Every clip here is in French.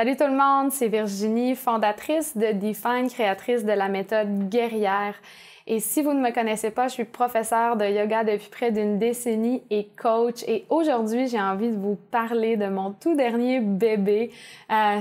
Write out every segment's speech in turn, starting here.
Salut tout le monde, c'est Virginie, fondatrice de Define, créatrice de la méthode guerrière. Et si vous ne me connaissez pas, je suis professeure de yoga depuis près d'une décennie et coach. Et aujourd'hui, j'ai envie de vous parler de mon tout dernier bébé.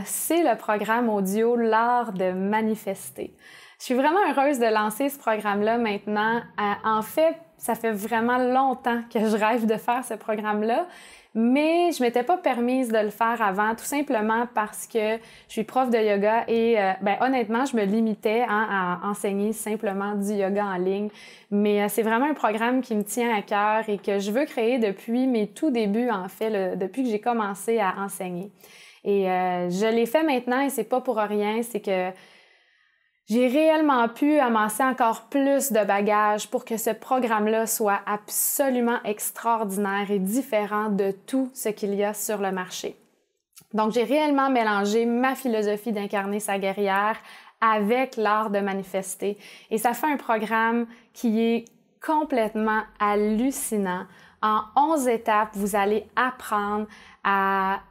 C'est le programme audio L'art de manifester. Je suis vraiment heureuse de lancer ce programme-là maintenant. En fait, ça fait vraiment longtemps que je rêve de faire ce programme-là, mais je m'étais pas permise de le faire avant, tout simplement parce que je suis prof de yoga et honnêtement, je me limitais à enseigner simplement du yoga en ligne. Mais c'est vraiment un programme qui me tient à cœur et que je veux créer depuis mes tout débuts, en fait, depuis que j'ai commencé à enseigner. Et je l'ai fait maintenant et c'est pas pour rien, c'est que j'ai réellement pu amasser encore plus de bagages pour que ce programme-là soit absolument extraordinaire et différent de tout ce qu'il y a sur le marché. Donc, j'ai réellement mélangé ma philosophie d'incarner sa guerrière avec l'art de manifester. Et ça fait un programme qui est complètement hallucinant. En 11 étapes, vous allez apprendre à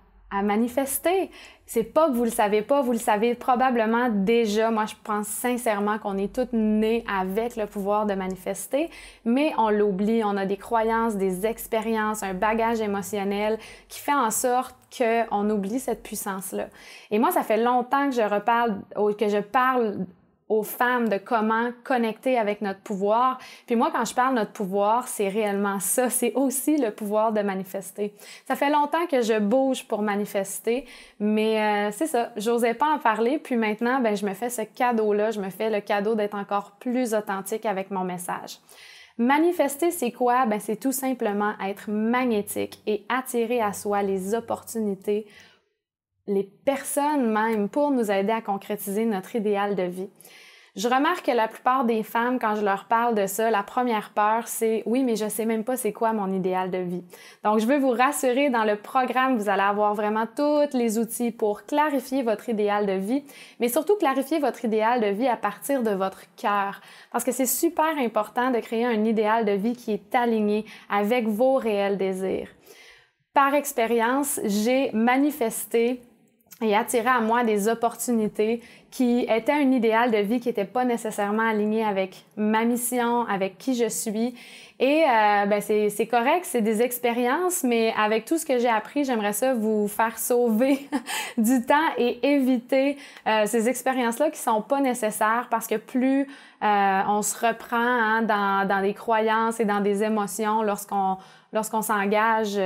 manifester. C'est pas que vous le savez pas, vous le savez probablement déjà. Moi, je pense sincèrement qu'on est toutes nées avec le pouvoir de manifester, mais on l'oublie. On a des croyances, des expériences, un bagage émotionnel qui fait en sorte qu'on oublie cette puissance-là. Et moi, ça fait longtemps que je parle aux femmes de comment connecter avec notre pouvoir. Puis moi, quand je parle de notre pouvoir, c'est réellement ça. C'est aussi le pouvoir de manifester. Ça fait longtemps que je bouge pour manifester, mais c'est ça. J'osais pas en parler. Puis maintenant, je me fais ce cadeau-là. Je me fais le cadeau d'être encore plus authentique avec mon message. Manifester, c'est quoi? C'est tout simplement être magnétique et attirer à soi les opportunités, les personnes même, pour nous aider à concrétiser notre idéal de vie. Je remarque que la plupart des femmes, quand je leur parle de ça, la première peur, c'est « oui, mais je sais même pas c'est quoi mon idéal de vie ». Donc, je veux vous rassurer, dans le programme, vous allez avoir vraiment tous les outils pour clarifier votre idéal de vie, mais surtout clarifier votre idéal de vie à partir de votre cœur. Parce que c'est super important de créer un idéal de vie qui est aligné avec vos réels désirs. Par expérience, j'ai manifesté et attirer à moi des opportunités qui étaient un idéal de vie qui n'était pas nécessairement aligné avec ma mission, avec qui je suis. Et c'est correct, c'est des expériences, mais avec tout ce que j'ai appris, j'aimerais ça vous faire sauver du temps et éviter ces expériences-là qui sont pas nécessaires parce que plus on se reprend dans des croyances et dans des émotions lorsqu'on s'engage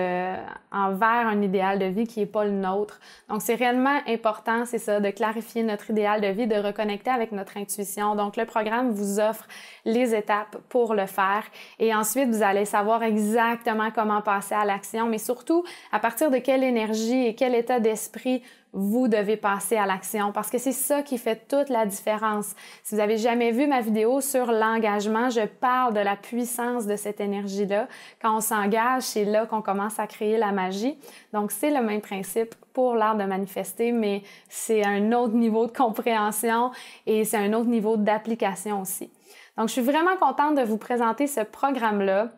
envers un idéal de vie qui n'est pas le nôtre. Donc, c'est réellement important, c'est ça, de clarifier notre idéal de vie, de reconnecter avec notre intuition. Donc, le programme vous offre les étapes pour le faire. Et ensuite, vous allez savoir exactement comment passer à l'action, mais surtout, à partir de quelle énergie et quel état d'esprit vous devez passer à l'action parce que c'est ça qui fait toute la différence. Si vous avez jamais vu ma vidéo sur l'engagement, je parle de la puissance de cette énergie-là. Quand on s'engage, c'est là qu'on commence à créer la magie. Donc, c'est le même principe pour l'art de manifester, mais c'est un autre niveau de compréhension et c'est un autre niveau d'application aussi. Donc, je suis vraiment contente de vous présenter ce programme-là.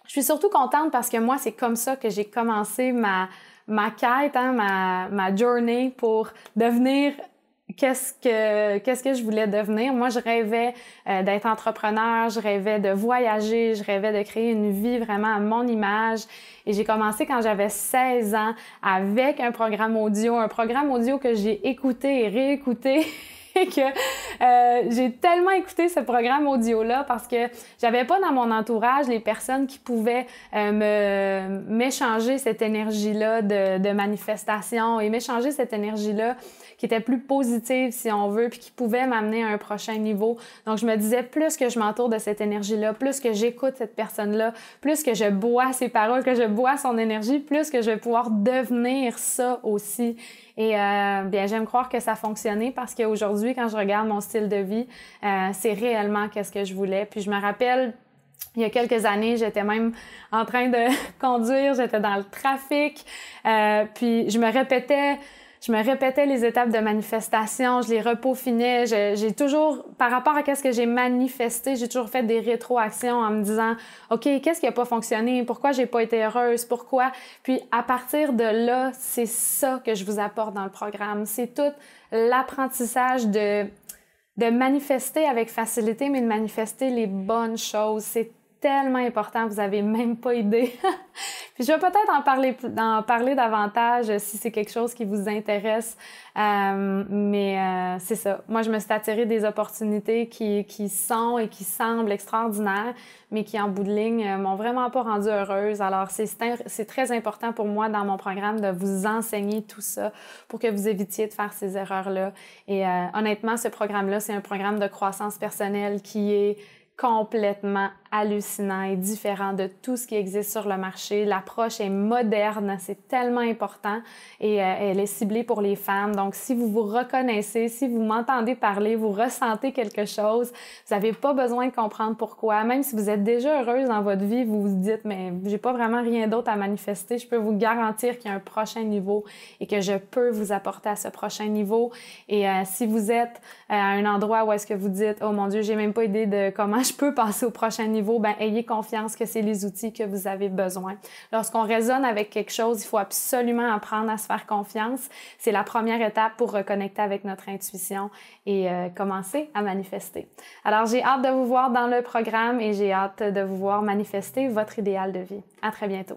Je suis surtout contente parce que moi, c'est comme ça que j'ai commencé ma quête, ma journey pour devenir qu'est-ce que je voulais devenir. Moi, je rêvais d'être entrepreneur, je rêvais de voyager, je rêvais de créer une vie vraiment à mon image. Et j'ai commencé quand j'avais 16 ans avec un programme audio que j'ai écouté et réécouté. Que j'ai tellement écouté ce programme audio-là parce que j'avais pas dans mon entourage les personnes qui pouvaient m'échanger cette énergie-là de manifestation et m'échanger cette énergie-là qui était plus positive, si on veut, puis qui pouvait m'amener à un prochain niveau. Donc, je me disais, plus que je m'entoure de cette énergie-là, plus que j'écoute cette personne-là, plus que je bois ses paroles, que je bois son énergie, plus que je vais pouvoir devenir ça aussi. Et j'aime croire que ça a fonctionné parce qu'aujourd'hui, quand je regarde mon style de vie, c'est réellement qu'est-ce que je voulais. Puis je me rappelle, il y a quelques années, j'étais même en train de conduire, j'étais dans le trafic, puis je me répétais je me répétais les étapes de manifestation, je les repaufinais, j'ai toujours, par rapport à ce que j'ai manifesté, j'ai toujours fait des rétroactions en me disant, OK, qu'est-ce qui a pas fonctionné? Pourquoi j'ai pas été heureuse? Pourquoi? Puis à partir de là, c'est ça que je vous apporte dans le programme. C'est tout l'apprentissage de manifester avec facilité, mais de manifester les bonnes choses. C'est tellement important, vous avez même pas idée. Puis je vais peut-être en parler davantage si c'est quelque chose qui vous intéresse. Mais c'est ça. Moi, je me suis attirée des opportunités qui sont et qui semblent extraordinaires, mais qui, en bout de ligne, m'ont vraiment pas rendue heureuse. Alors, c'est très important pour moi dans mon programme de vous enseigner tout ça pour que vous évitiez de faire ces erreurs-là. Et honnêtement, ce programme-là, c'est un programme de croissance personnelle qui est complètement hallucinant et différent de tout ce qui existe sur le marché. L'approche est moderne, c'est tellement important et elle est ciblée pour les femmes. Donc, si vous vous reconnaissez, si vous m'entendez parler, vous ressentez quelque chose, vous n'avez pas besoin de comprendre pourquoi. Même si vous êtes déjà heureuse dans votre vie, vous vous dites, mais j'ai pas vraiment rien d'autre à manifester, je peux vous garantir qu'il y a un prochain niveau et que je peux vous apporter à ce prochain niveau. Et si vous êtes à un endroit où est-ce que vous dites, oh mon Dieu, j'ai même pas idée de comment je peux passer au prochain niveau, ben ayez confiance que c'est les outils que vous avez besoin. Lorsqu'on résonne avec quelque chose, il faut absolument apprendre à se faire confiance. C'est la première étape pour reconnecter avec notre intuition et commencer à manifester. Alors, j'ai hâte de vous voir dans le programme et j'ai hâte de vous voir manifester votre idéal de vie. À très bientôt.